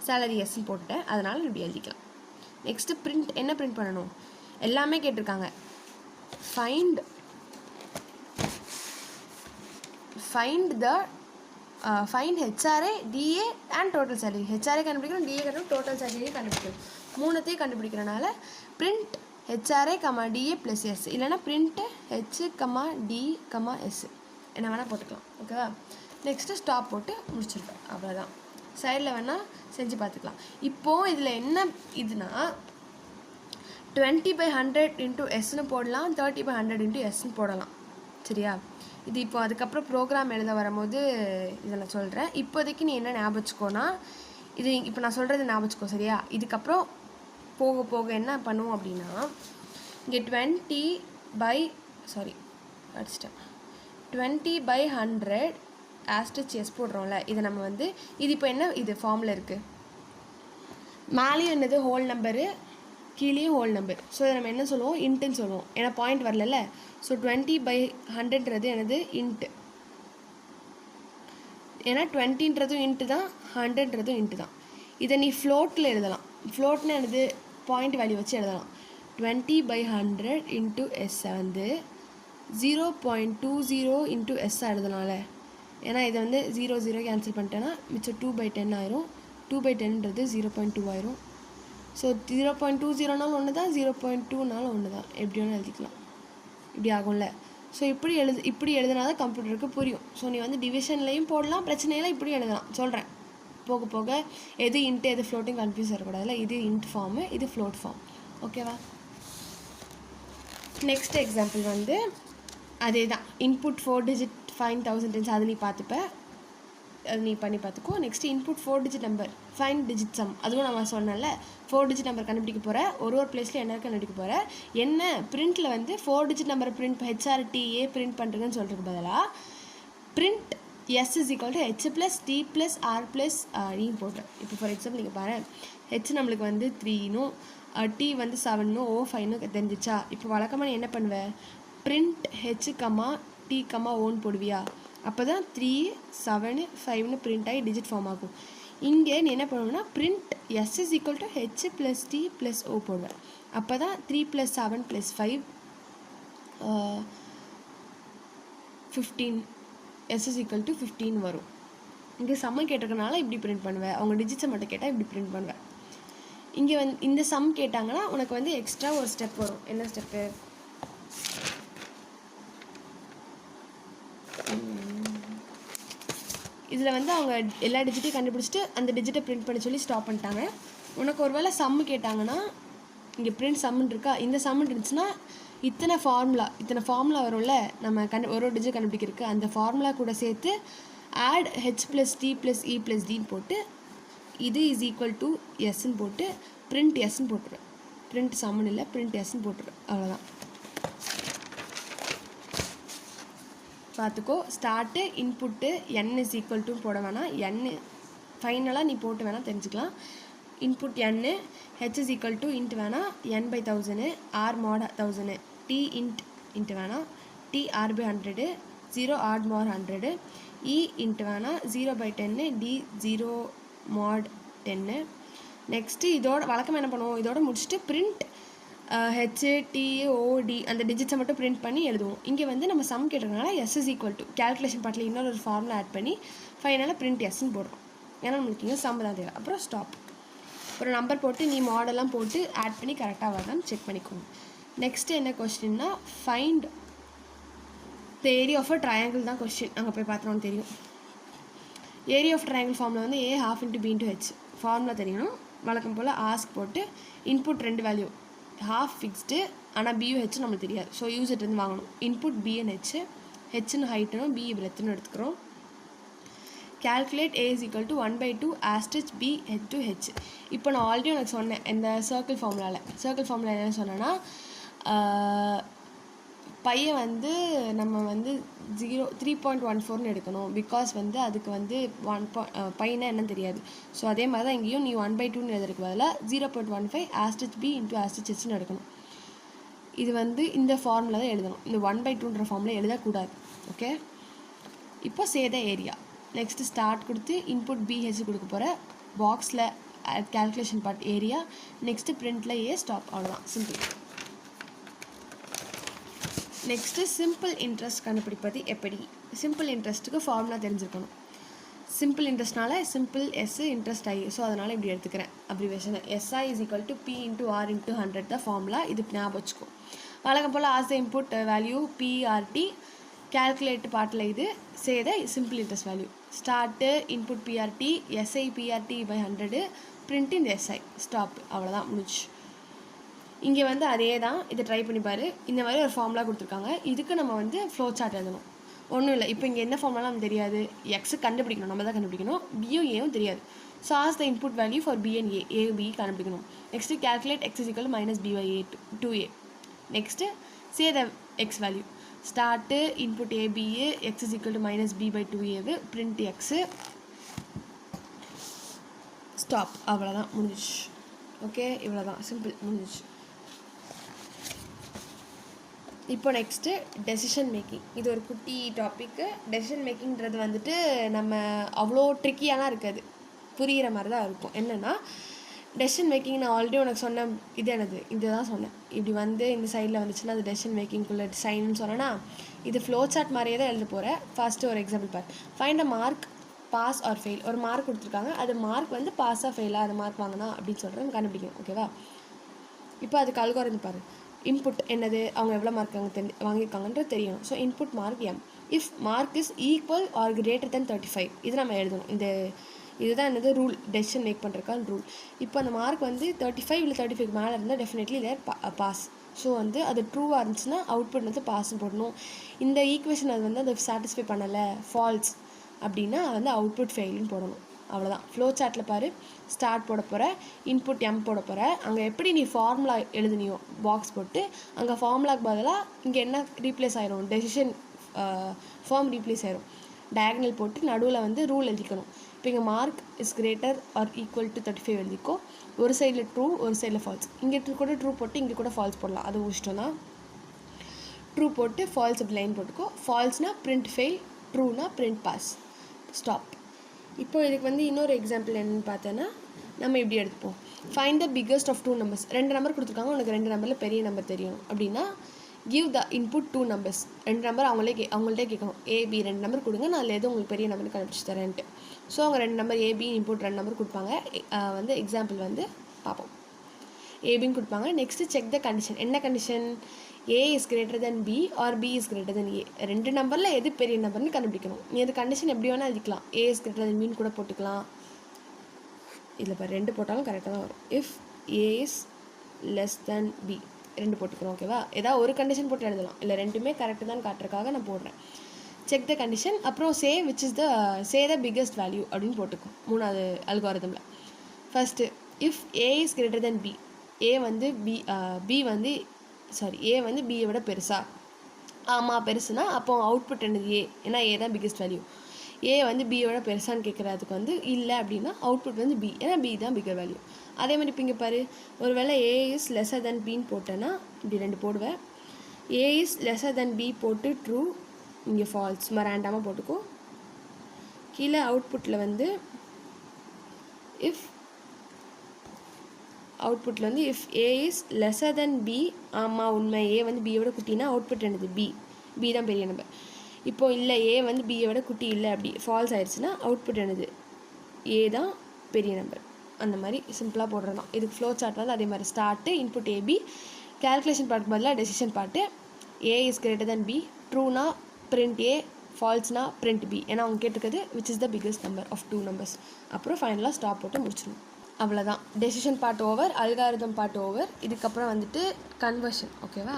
Salary எஸ்ன்னு போட்டுட்டேன், அதனால் இப்படி எழுதிக்கலாம். நெக்ஸ்ட்டு பிரிண்ட் என்ன பிரிண்ட் பண்ணணும், எல்லாமே கேட்டிருக்காங்க. Find HRA, DA and total salary. HRA கண்டுபிடிக்கணும், DA கண்டுபிடிக்கணும், டோட்டல் சேலரி கண்டுபிடிக்கணும். மூணுத்தையும் கண்டுபிடிக்கிறனால பிரிண்ட் HRA, DA + S, இல்லைனா பிரிண்ட் H, D, S என்ன வேணால் போட்டுக்கலாம். ஓகேவா? நெக்ஸ்ட்டு ஸ்டாப் போட்டு முடிச்சிருக்கேன். அவ்வளோதான். சைடில் வேணால் செஞ்சு பார்த்துக்கலாம். இப்போது இதில் என்ன இதுனா 20/100 × Sன்னு போடலாம், 30/100 × Sன்னு போடலாம். சரியா? இது இப்போ அதுக்கப்புறம் ப்ரோக்ராம் எழுத வரும்போது இதை நான் சொல்கிறேன். இப்போதைக்கு நீ என்ன ஞாபகம் வச்சுக்கோனா, இது இப்போ நான் சொல்கிறது ஞாபகம் வச்சுக்கோ. சரியா? இதுக்கப்புறம் போக போக என்ன பண்ணுவோம் அப்படின்னா, இங்கே 20/100 *S போடுறோம்ல, இதை நம்ம வந்து இது இப்போ என்ன இது ஃபார்மில் இருக்குது, மேலேயும் என்னது ஹோல் நம்பரு, கீழேயும் ஹோல் நம்பர். ஸோ இதை நம்ம என்ன சொல்லுவோம், இன்ட்டுன்னு சொல்லுவோம். ஏன்னா பாயிண்ட் வரல. ஸோ 20/100ன்றது என்னது, இன்ட்டு. ஏன்னா 20ன்றதும் இன்ட்டு தான், 100ன்றதும் இன்ட்டு தான். இதை நீ ஃப்ளோட்டில் எழுதலாம். ஃப்ளோட்னு என்னது, பாயிண்ட் வேல்யூ வச்சு எழுதலாம். 20/100 × S வந்து 0.20 × S எழுதலாம்ல. ஏன்னா இதை வந்து 0 0 கேன்சல் பண்ணிட்டேன்னா மிச்சம் 2/10 ஆயிரும். 2/10ன்றது 0.2 ஆயிரும். ஸோ 0.20னாலும் ஒன்று தான், 0.2னாலும் ஒன்று தான். எப்படி வேணால் எழுதிக்கலாம். இப்படி ஆகும்ல. ஸோ இப்படி எழுதுனா தான் கம்ப்யூட்டருக்கு புரியும். ஸோ நீ வந்து டிவிஷன்லையும் போடலாம், பிரச்சனையெல்லாம் இப்படி எழுதலாம். சொல்கிறேன் போக போக எது இன்ட்டு எது ஃப்ளோட்டிங் கன்ஃபியூஸ் வரக்கூடாதுல. இது இன்ட் ஃபார்மு, இது ஃப்ளோட் ஃபார்ம். ஓகேவா? நெக்ஸ்ட் எக்ஸாம்பிள் வந்து அதே தான். இன்புட் 4 டிஜிட் ஃபைன் 1000 அது நீ பார்த்துப்ப, அது நீ பண்ணி பார்த்துக்கோ. Next input 4 digit number find digit sum, அதுவும் நம்ம சொன்னேன்ல. 4 டிஜிட் நம்பர் கண்டுபிடிக்க போகிறேன். ஒரு பிளேஸில் என்ன கண்டுபிடிக்க போகிறேன். என்ன பிரிண்ட்டில் வந்து 4 டிஜிட் நம்பரை பிரிண்ட் HRTA பிரிண்ட் பண்ணுறதுன்னு சொல்கிறதுக்கு பதிலாக print S = H + T + R + E போடுறேன். இப்போ ஃபார் எக்ஸாம்பிள் நீங்கள் பாரு, H நம்மளுக்கு வந்து 3னும் T வந்து 7னும் O 5னும் தெரிஞ்சிச்சா. இப்போ வழக்கமாக நீ என்ன பண்ணுவேன், பிரிண்ட் H, T, Oன்னு போடுவியா. அப்போ தான் 3, 7, 5னு பிரிண்ட் ஆகி டிஜிட் ஃபார்ம் ஆகும். இங்கே நீ என்ன பண்ணுவேன்னா print S = H + T + O போடுவேன். அப்போ தான் 3 + 7 + 5 15, S = 15 வரும். இங்கே சம்ம கேட்டிருக்கனால இப்படி பிரிண்ட் பண்ணுவேன். அவங்க டிஜிட்ஸை மட்டும் கேட்டால் இப்படி பிரிண்ட் பண்ணுவேன். இங்கே வந்து இந்த சம் கேட்டாங்கன்னா உனக்கு வந்து எக்ஸ்ட்ரா ஒரு ஸ்டெப் வரும். என்ன ஸ்டெப்பு, இதில் வந்து அவங்க எல்லா டிஜிட்டையும் கண்டுபிடிச்சிட்டு அந்த டிஜிட்டை பிரிண்ட் பண்ண சொல்லி ஸ்டாப் பண்ணிட்டாங்க. உனக்கு ஒரு வேளை சம்மு கேட்டாங்கன்னா இங்கே பிரிண்ட் சம்முன்னு இருக்கா, இந்த சம்மு இருந்துச்சுன்னா இத்தனை ஃபார்முலா வரும்ல, நம்ம ஒரு டிஜிட் கண்டுபிடிக்கிறதுக்கு அந்த ஃபார்முலா கூட சேர்த்து ஆட் H + T + E + Dன்னு போட்டு இது = Sன்னு போட்டு பிரிண்ட் Sன்னு போட்டுருவேன். பிரிண்ட் சம்முன்னு இல்லை, பிரிண்ட் Sன்னு போட்டுருவேன். அவ்வளோதான். பார்த்துக்கோ. ஸ்டார்ட்டு இன்புட்டு n = போட வேணாம், n ஃபைனலாக நீ போட்டு வேணால் தெரிஞ்சுக்கலாம். இன்புட் n, H = int வேணாம், n/1000, R mod 1000, T int வேணாம், T R/100, 0 odd mod 100, E int வேணாம், 0/10, D 0 mod 10. நெக்ஸ்ட்டு இதோட வழக்கமாக என்ன பண்ணுவோம், இதோட முடிச்சுட்டு print H, T, O, D அந்த டிஜிட்ஸை மட்டும் பிரிண்ட் பண்ணி எழுதுவோம். இங்கே வந்து நம்ம சம் கேட்டிருக்கனால S = கேல்குலேஷன் பார்ட்டில் இன்னொரு ஃபார்முலா ஆட் பண்ணி ஃபைனலாக பிரிண்ட் Sன்னு போடுறோம். ஏன்னா நம்மளுக்கு இங்கே சம் தான் தேவை. அப்புறம் ஸ்டாப், ஒரு நம்பர் போட்டு நீ மாடெல்லாம் போட்டு ஆட் பண்ணி கரெக்டாக வருதான்னு செக் பண்ணிக்கோங்க. நெக்ஸ்ட்டு என்ன கொஸ்டின்னா, find the area of a triangle தான் கொஸ்டின். அங்கே போய் பார்த்தோம்னு தெரியும். ஏரியா ஆஃப் ட்ரையாங்கிள் ஃபார்முலா வந்து A ½ × B × H ஃபார்முலா தெரியணும். வழக்கம் போல் ஆஸ்க் போட்டு இன்புட் 2 வேல்யூ, ½ ஃபிக்ஸ்டு, ஆனால் பியும் ஹெச் நம்மளுக்கு தெரியாது. ஸோ யூசர்ட்டு வாங்கணும். இன்புட் B and H, ஹெச்னு ஹைட்டுனும் B பிரெத்துன்னு எடுத்துக்கிறோம். calculate A = 1/2 * B to H. இப்போ நான் ஆல்ரெடி உனக்கு சொன்னேன் இந்த சர்க்கிள் ஃபார்முலா என்ன சொன்னேன்னா, பையன் வந்து நம்ம வந்து 3.14ன்னு எடுக்கணும். பிகாஸ் வந்து அதுக்கு வந்து பையனா என்னன்னு தெரியாது. ஸோ அதே மாதிரி தான் இங்கேயும் நீ 1/2ன்னு எழுதுறதுக்கு பதிலாக 0.15 * B * Hன்னு எடுக்கணும். இது வந்து இந்த ஃபார்முலா தான் எழுதணும். இந்த 1/2ன்ற ஃபார்முலா எழுதக்கூடாது. ஓகே, இப்போ சே த ஏரியா. நெக்ஸ்ட்டு ஸ்டார்ட் கொடுத்து இன்புட் BH கொடுக்க போகிற பாக்ஸில் calculation part area, next printல a stop, அவ்வளவுதான் simple. next simple interest கண்டுபிடிப்பது எப்படி? simple interestக்கு ஃபார்முலா தெரிஞ்சிருக்கணும். simple interestனால simple s interest i, so அதனால இப்படி எடுத்துக்கிறேன் abbreviation. si is equal to p into r into 100 தான் ஃபார்முலா. இது ஞாபகம் வச்சுக்கோ. வழக்கம் போல் ask the input value prt, calculate பார்ட்டில் இது say the simple interest value. start input prt, si prt by 100, print in si, stop, அவ்வளோதான் முடிச்சு. இங்கே வந்து அதே தான், இதை ட்ரை பண்ணி பாரு. இந்த மாதிரி ஒரு ஃபார்முலா கொடுத்துருக்காங்க. இதுக்கு நம்ம வந்து ஃப்ளோ சார்ட் எழுதணும். ஒன்றும் இல்லை, இப்போ இங்கே என்ன ஃபார்முலா நமக்கு தெரியாது. எக்ஸு கண்டுபிடிக்கணும், நம்ம தான் கண்டுபிடிக்கணும். பியும் ஏவும் தெரியாது. So ask the input value for B and A B கண்டுபிடிக்கணும். Next calculate x is equal to minus b by 2a. நெக்ஸ்ட்டு say the x value. start input a b a, x is equal to minus b by 2a, print x, stop, அவ்வளோதான் முடிஞ்சிச்சு. Okay, இவ்வளோதான் simple முடிஞ்சிச்சு. இப்போ next decision making. இது ஒரு குட்டி topic. Decision மேக்கிங்கிறது வந்துட்டு நம்ம அவ்வளோ ட்ரிக்கியாலாம் இருக்காது, புரிகிற மாதிரி தான் இருக்கும். என்னென்னா டெசிஷன் மேக்கிங் நான் ஆல்ரெடி உனக்கு சொன்ன இது என்னது, இது தான் சொன்னேன். இப்படி வந்து இந்த சைடில் வந்துச்சுன்னா அது டெசிஷன் மேக்கிங்குள்ளே சைன்னு சொன்னேன்னா இது ஃப்ளோ சார்ட் மாதிரியே தான் எழுத போகிறேன். ஃபஸ்ட்டு ஒரு எக்ஸாம்பிள் பார். Find a mark pass or fail. ஒரு மார்க் கொடுத்துருக்காங்க, அது மார்க் வந்து பாஸாக ஃபெயிலாக அது மார்க் வாங்கினா அப்படின்னு சொல்கிறேன் கண்டுபிடிக்கணும். ஓகேவா? இப்போ அதுக்கு அல்காரிதம் பாரு. இன்புட் என்னது, அவங்க எவ்வளோ மார்க் வாங்கியிருக்காங்கன்றது தெரியணும். So input mark m. If mark is equal or greater than 35, இது நம்ம எழுதணும். இதுதான் என்னது ரூல், டெசிஷன் மேக் பண்ணுறதுக்கான ரூல். இப்போ அந்த மார்க் வந்து 35 இல்லை 35 மேலே இருந்தால் டெஃபினெட்லி தேர் பாஸ். ஸோ வந்து அது ட்ரூவாக இருந்துச்சுன்னா அவுட்புட் வந்து பாஸ்ன்னு போடணும். இந்த ஈக்குவேஷன் அது வந்து அதை சாட்டிஸ்ஃபை பண்ணலை, ஃபால்ஸ் அப்படின்னா வந்து அவுட்புட் ஃபெயில்னு போடணும். அவ்வளோதான். ஃப்ளோ சார்ட்டில் பாரு, ஸ்டார்ட் போட போகிற, இன்புட் m போட போகிற. அங்கே எப்படி நீ ஃபார்முலா எழுதுனியோ பாக்ஸ் போட்டு, அங்கே ஃபார்முலாக்கு பதிலாக இங்கே என்ன ரீப்ளேஸ் ஆயிரும், டெசிஷன் ஃபார்ம் ரீப்ளேஸ் ஆயிரும். டயக்னல் போட்டு நடுவில் வந்து ரூல் எழுதிக்கணும். இப்போ இங்கே mark is greater or equal to 35 எழுதிக்கோ. ஒரு சைடில் ட்ரூ, ஒரு சைடில் ஃபால்ஸ். இங்கே கூட ட்ரூ போட்டு இங்கே கூட ஃபால்ஸ் போடலாம், அது இஷ்டம் தான். ட்ரூ போட்டு ஃபால்ஸ் அப்படி லைன் போட்டுக்கோ. ஃபால்ஸ்னால் பிரிண்ட் ஃபெயில், ட்ரூனா பிரிண்ட் பாஸ், ஸ்டாப். இப்போ இதுக்கு வந்து இன்னொரு எக்ஸாம்பிள் என்னென்னு பார்த்தோன்னா நம்ம இப்படி எடுத்துப்போம். Find the biggest of 2 numbers. 2 number கொடுத்துருக்காங்க, உனக்கு 2 நம்பரில் பெரிய நம்பர் தெரியணும் அப்படின்னா give the input 2 numbers. 2 number அவங்கள்ட்டே கேட்கணும். ஏபி 2 நம்பர் கொடுங்க, நான் அதில் எதுவும் உங்களுக்கு பெரிய நம்பர் கண்டுபிடிச்சி தரேன்ட்டு. ஸோ அவங்க 2 நம்பர் ஏபி இன்புட் 2 நம்பர் கொடுப்பாங்க. வந்து எக்ஸாம்பிள் வந்து பார்ப்போம். ஏபின்னு கொடுப்பாங்க. Next check the condition. என்ன condition? A is greater than B or B is greater than A. 2 நம்பரில் எது பெரிய நம்பர்னு கண்டுபிடிக்கணும். நீ அது கண்டிஷன் எப்படி வேணால் எழுதிக்கலாம். ஏ இஸ் கிரேட்டர் தென் பின்னு கூட போட்டுக்கலாம். இதில் இப்போ 2 போட்டாலும் கரெக்டாக தான் வரும். If A is less than B 2 போட்டுக்கிறோம். ஓகேவா? ஏதாவது ஒரு கண்டிஷன் போட்டு எழுதலாம், இல்லை ரெண்டுமே கரெக்டு தான் காட்டுறதுக்காக நான் போடுறேன். செக் த கண்டிஷன், அப்புறம் சே த பிக்கஸ்ட் வேல்யூ அப்படின்னு போட்டுக்கும். 3வது அல்காரிதமில் first if A is greater than B. A வந்து ஏ வந்து பியை விட பெருசா? ஆமாம் பெருசுனா அப்போ அவுட்புட் என்னது ஏ, ஏன்னா ஏ தான் பிக்கஸ்ட் வேல்யூ. ஏ வந்து பியை விட பெருசான்னு கேட்குறதுக்கு வந்து இல்லை அப்படின்னா அவுட்புட் வந்து பி, ஏன்னா பி தான் பிக்கர் வேல்யூ. அதே மாதிரி இப்போ இங்கே பாரு, ஒரு வேளை ஏ இஸ் லெஸ்ஸர் தென் பின்னு போட்டேன்னா இப்படி 2 போடுவேன். A is lesser than B போட்டு ட்ரூ, இங்கே ஃபால்ஸ், சும்மா ரேண்டமாக போட்டுக்கோ. கீழே அவுட்புட்டில் வந்து if A is lesser than B. ஆமாம் உண்மை, ஏ வந்து பியை விட குட்டினா அவுட்புட் என்னது பி தான் பெரிய நம்பர். இப்போ இல்லை ஏ வந்து பியை விட குட்டி இல்லை, அப்படி ஃபால்ஸ் ஆயிடுச்சுன்னா அவுட்புட் என்னது ஏ தான் பெரிய நம்பர். அந்த மாதிரி சிம்பிளாக போடுறது தான். இதுக்கு ஃப்ளோ சார்ட் வந்து அதே மாதிரி. Start input A B, calculation part பதிலாக decision part. A is greater than B, ட்ரூனா பிரிண்ட் ஏ, ஃபால்ஸ்னா பிரிண்ட் பி, ஏன்னா அவங்க கேட்டிருக்கிறது which is the biggest number of 2 numbers. அப்புறம் ஃபைனலாக ஸ்டாப் போட்டு முடிச்சிடணும். அவ்வளோதான். Decision part over, algorithm part over. இதுக்கப்புறம் வந்துட்டு கன்வர்ஷன். ஓகேவா?